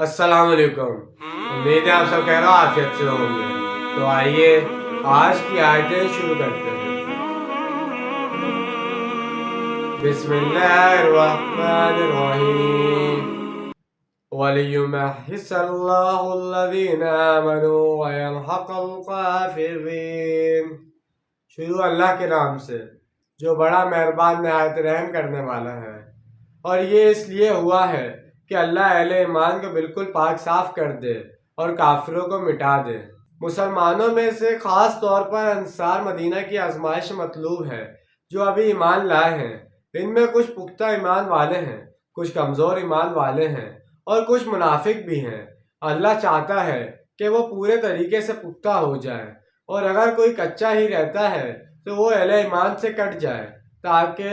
السلام علیکم۔ امید ہے آپ سب خیر و عافیت سے ہوں گے۔ تو آئیے آج کی آیتیں شروع کرتے ہیں۔ بسم اللہ الرحمن الرحیم۔ وَلِيُمَحِّصَ اللَّهُ الَّذِينَ آمَنُوا وَيَمْحَقَ الْكَافِرِينَ۔ شروع اللہ کے نام سے جو بڑا مہربان نہایت رحم کرنے والا ہے۔ اور یہ اس لیے ہوا ہے کہ اللہ اہل ایمان کو بالکل پاک صاف کر دے اور کافروں کو مٹا دے۔ مسلمانوں میں سے خاص طور پر انصار مدینہ کی آزمائش مطلوب ہے جو ابھی ایمان لائے ہیں۔ ان میں کچھ پختہ ایمان والے ہیں، کچھ کمزور ایمان والے ہیں اور کچھ منافق بھی ہیں۔ اللہ چاہتا ہے کہ وہ پورے طریقے سے پختہ ہو جائے، اور اگر کوئی کچا ہی رہتا ہے تو وہ اہل ایمان سے کٹ جائے تاکہ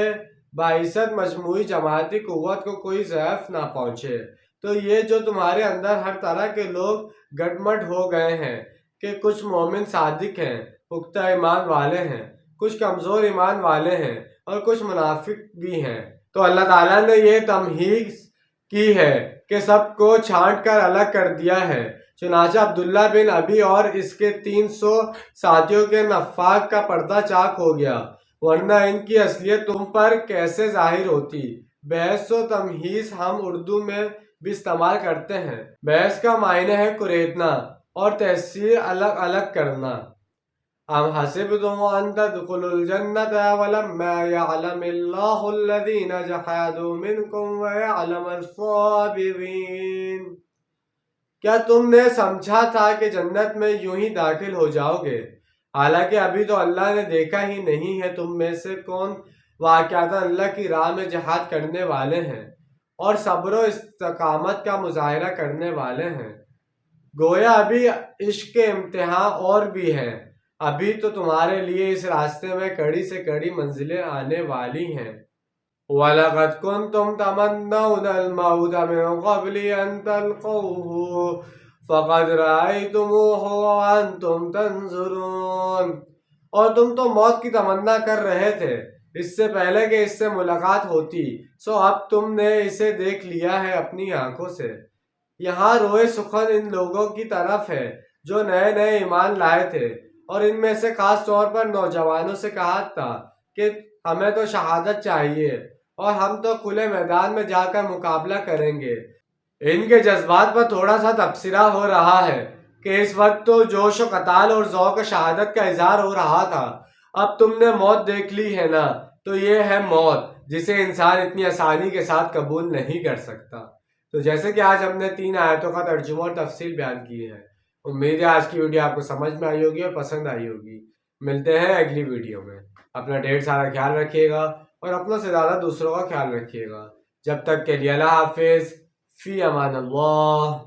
باعثت مجموعی جماعتی قوت کو کوئی ضعف نہ پہنچے۔ تو یہ جو تمہارے اندر ہر طرح کے لوگ گٹ مٹ ہو گئے ہیں کہ کچھ مومن صادق ہیں، پختہ ایمان والے ہیں، کچھ کمزور ایمان والے ہیں اور کچھ منافق بھی ہیں۔ تو اللہ تعالیٰ نے یہ تمہید کی ہے کہ سب کو چھانٹ کر الگ کر دیا ہے۔ چنانچہ عبداللہ بن ابی اور اس کے 300 ساتھیوں کے نفاق کا پردہ چاک ہو گیا، ورنہ ان کی اصلیت تم پر کیسے ظاہر ہوتی۔ بحث و تمہیز ہم اردو میں بھی استعمال کرتے ہیں۔ بحث کا معنی ہے کریدنا اور تحصیل الگ الگ کرنا۔ ام حسبتم ان تدخلوا الجنة ولما يعلم الله الذين جاهدوا منكم ويعلم الصابرين۔ کیا تم نے سمجھا تھا کہ جنت میں یوں ہی داخل ہو جاؤ گے، حالانکہ ابھی تو اللہ نے دیکھا ہی نہیں ہے تم میں سے کون واقعتاً اللہ کی راہ میں جہاد کرنے والے ہیں اور صبر و استقامت کا مظاہرہ کرنے والے ہیں۔ گویا ابھی عشق کے امتحان اور بھی ہیں، ابھی تو تمہارے لیے اس راستے میں کڑی سے کڑی منزلیں آنے والی ہیں۔ وَلَقَدْ كُنْتُمْ تَمَنَّوْنَ الْمَوْتَ مِنْ قَبْلِ أَنْ تَلْقَوْهُ فَقَدْ رَأَيْتُمُوهُ وَأَنْتُمْ تَنْظُرُونَ۔ اور تم تو موت کی تمنا کر رہے تھے اس سے پہلے کہ اس سے ملاقات ہوتی، سو اب تم نے اسے دیکھ لیا ہے اپنی آنکھوں سے۔ یہاں روئے سخن ان لوگوں کی طرف ہے جو نئے نئے ایمان لائے تھے، اور ان میں سے خاص طور پر نوجوانوں سے کہا تھا کہ ہمیں تو شہادت چاہیے اور ہم تو کھلے میدان میں جا کر مقابلہ کریں گے۔ ان کے جذبات پر تھوڑا سا تبصرہ ہو رہا ہے کہ اس وقت تو جوش و قتال اور ذوق شہادت کا اظہار ہو رہا تھا، اب تم نے موت دیکھ لی ہے نا، تو یہ ہے موت جسے انسان اتنی آسانی کے ساتھ قبول نہیں کر سکتا۔ تو جیسے کہ آج ہم نے 3 آیتوں کا ترجمہ اور تفصیل بیان کی ہے۔ امید ہے آج کی ویڈیو آپ کو سمجھ میں آئی ہوگی اور پسند آئی ہوگی۔ ملتے ہیں اگلی ویڈیو میں۔ اپنا ڈھیر سارا خیال رکھیے گا اور اپنا سے زیادہ دوسروں کا خیال رکھیے گا۔ جب تک کے لیے اللہ حافظ، فی امان اللہ۔